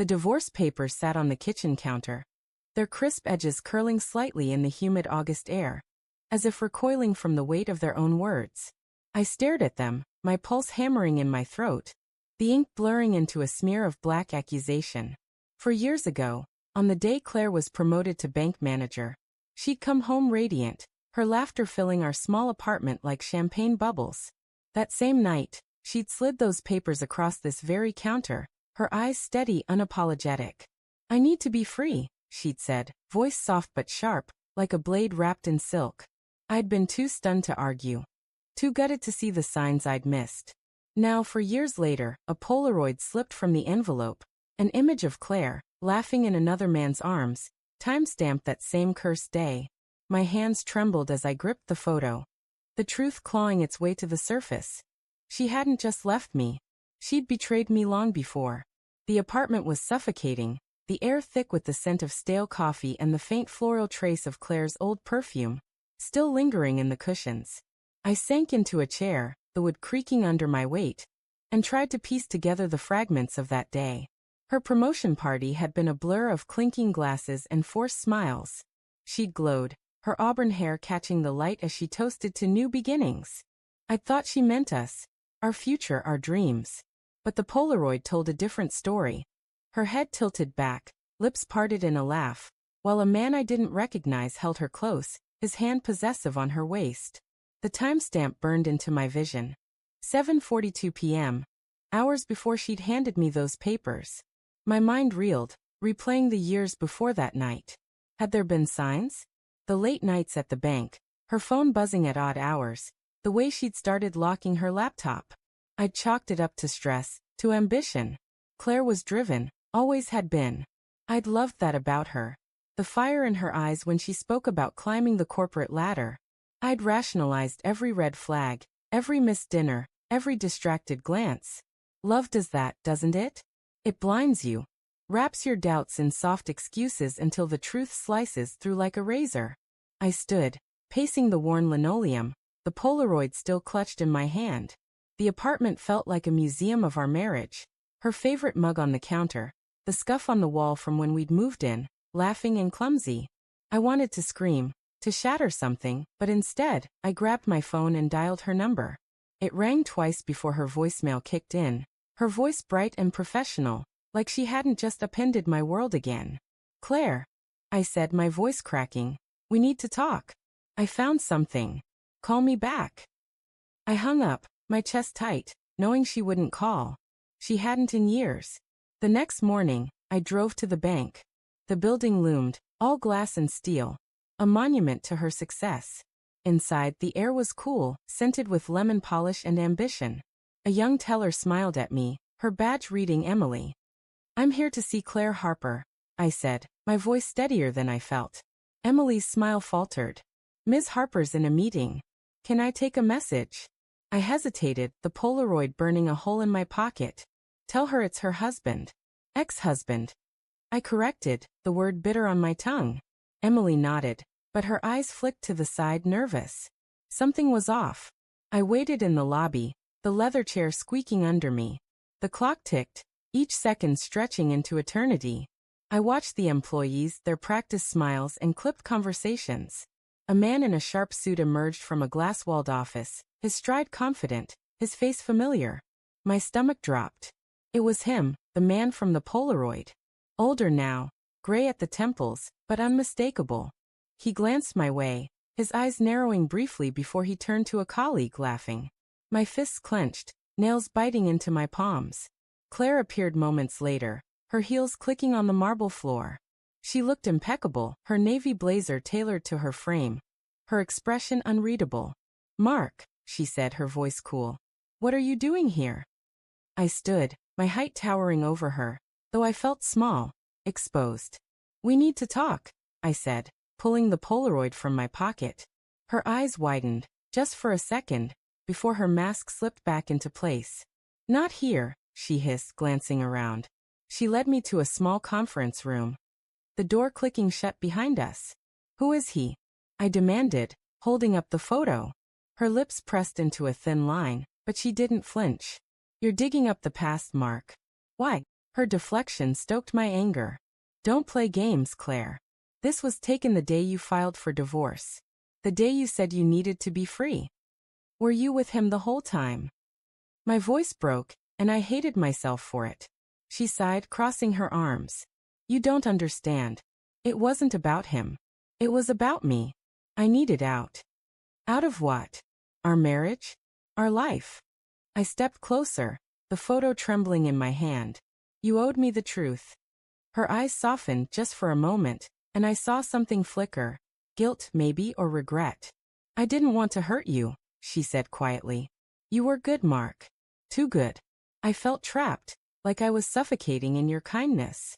The divorce papers sat on the kitchen counter, their crisp edges curling slightly in the humid August air, as if recoiling from the weight of their own words. I stared at them, my pulse hammering in my throat, the ink blurring into a smear of black accusation. For years ago, on the day Claire was promoted to bank manager, she'd come home radiant, her laughter filling our small apartment like champagne bubbles. That same night, she'd slid those papers across this very counter, her eyes steady, unapologetic. "I need to be free," she'd said, voice soft but sharp, like a blade wrapped in silk. I'd been too stunned to argue, too gutted to see the signs I'd missed. Now, for years later, a Polaroid slipped from the envelope, an image of Claire, laughing in another man's arms, time-stamped that same cursed day. My hands trembled as I gripped the photo, the truth clawing its way to the surface. She hadn't just left me. She'd betrayed me long before. The apartment was suffocating, the air thick with the scent of stale coffee and the faint floral trace of Claire's old perfume, still lingering in the cushions. I sank into a chair, the wood creaking under my weight, and tried to piece together the fragments of that day. Her promotion party had been a blur of clinking glasses and forced smiles. She'd glowed, her auburn hair catching the light as she toasted to new beginnings. I'd thought she meant us, our future, our dreams. But the Polaroid told a different story. Her head tilted back, lips parted in a laugh, while a man I didn't recognize held her close, his hand possessive on her waist. The timestamp burned into my vision. 7:42 p.m., hours before she'd handed me those papers. My mind reeled, replaying the years before that night. Had there been signs? The late nights at the bank, her phone buzzing at odd hours, the way she'd started locking her laptop. I'd chalked it up to stress, to ambition. Claire was driven, always had been. I'd loved that about her. The fire in her eyes when she spoke about climbing the corporate ladder. I'd rationalized every red flag, every missed dinner, every distracted glance. Love does that, doesn't it? It blinds you, wraps your doubts in soft excuses until the truth slices through like a razor. I stood, pacing the worn linoleum, the Polaroid still clutched in my hand. The apartment felt like a museum of our marriage. Her favorite mug on the counter, the scuff on the wall from when we'd moved in, laughing and clumsy. I wanted to scream, to shatter something, but instead, I grabbed my phone and dialed her number. It rang twice before her voicemail kicked in, her voice bright and professional, like she hadn't just upended my world again. "Claire," I said, my voice cracking, "we need to talk. I found something. Call me back." I hung up, my chest tight, knowing she wouldn't call. She hadn't in years. The next morning, I drove to the bank. The building loomed, all glass and steel, a monument to her success. Inside, the air was cool, scented with lemon polish and ambition. A young teller smiled at me, her badge reading Emily. "I'm here to see Claire Harper," I said, my voice steadier than I felt. Emily's smile faltered. "Ms. Harper's in a meeting. Can I take a message?" I hesitated, the Polaroid burning a hole in my pocket. "Tell her it's her husband." "Ex-husband," I corrected, the word bitter on my tongue. Emily nodded, but her eyes flicked to the side, nervous. Something was off. I waited in the lobby, the leather chair squeaking under me. The clock ticked, each second stretching into eternity. I watched the employees, their practiced smiles and clipped conversations. A man in a sharp suit emerged from a glass-walled office, his stride confident, his face familiar. My stomach dropped. It was him, the man from the Polaroid. Older now, gray at the temples, but unmistakable. He glanced my way, his eyes narrowing briefly before he turned to a colleague, laughing. My fists clenched, nails biting into my palms. Claire appeared moments later, her heels clicking on the marble floor. She looked impeccable, her navy blazer tailored to her frame, her expression unreadable. "Mark," she said, her voice cool. "What are you doing here?" I stood, my height towering over her, though I felt small, exposed. "We need to talk," I said, pulling the Polaroid from my pocket. Her eyes widened, just for a second, before her mask slipped back into place. "Not here," she hissed, glancing around. She led me to a small conference room, the door clicking shut behind us. "Who is he?" I demanded, holding up the photo. Her lips pressed into a thin line, but she didn't flinch. "You're digging up the past, Mark." "Why?" Her deflection stoked my anger. Don't play games, Claire. This was taken the day you filed for divorce. The day you said you needed to be free. Were you with him the whole time? My voice broke, and I hated myself for it. She sighed, crossing her arms. You don't understand. It wasn't about him. It was about me. I needed out. Out of what? Our marriage? Our life? I stepped closer, the photo trembling in my hand. You owed me the truth. Her eyes softened just for a moment, and I saw something flicker. Guilt, maybe, or regret. I didn't want to hurt you, she said quietly. You were good, Mark. Too good. I felt trapped, like I was suffocating in your kindness.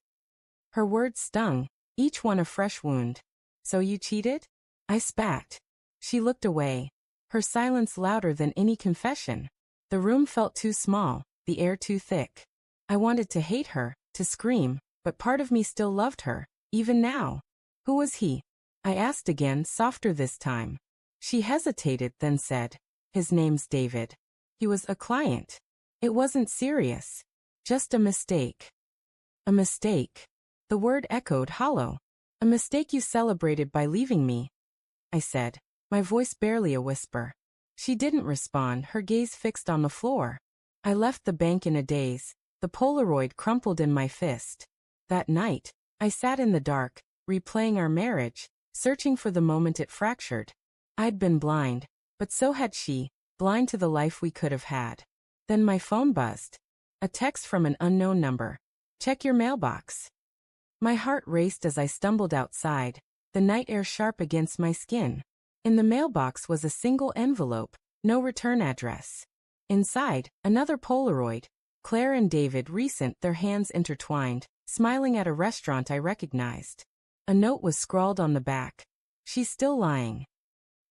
Her words stung, each one a fresh wound. So you cheated? I spat. She looked away, her silence louder than any confession. The room felt too small, the air too thick. I wanted to hate her, to scream, but part of me still loved her, even now. Who was he? I asked again, softer this time. She hesitated, then said, His name's David. He was a client. It wasn't serious. Just a mistake. A mistake. The word echoed hollow. A mistake you celebrated by leaving me, I said, my voice barely a whisper. She didn't respond, her gaze fixed on the floor. I left the bank in a daze, the Polaroid crumpled in my fist. That night, I sat in the dark, replaying our marriage, searching for the moment it fractured. I'd been blind, but so had she, blind to the life we could have had. Then my phone buzzed. A text from an unknown number. Check your mailbox. My heart raced as I stumbled outside, the night air sharp against my skin. In the mailbox was a single envelope, no return address. Inside, another Polaroid. Claire and David recent, their hands intertwined, smiling at a restaurant I recognized. A note was scrawled on the back. She's still lying.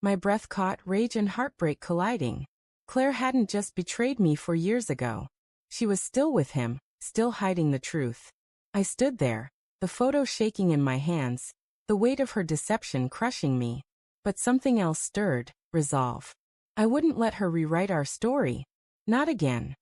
My breath caught, rage and heartbreak colliding. Claire hadn't just betrayed me 4 years ago. She was still with him, still hiding the truth. I stood there, the photo shaking in my hands, the weight of her deception crushing me. But something else stirred, resolve. I wouldn't let her rewrite our story. Not again.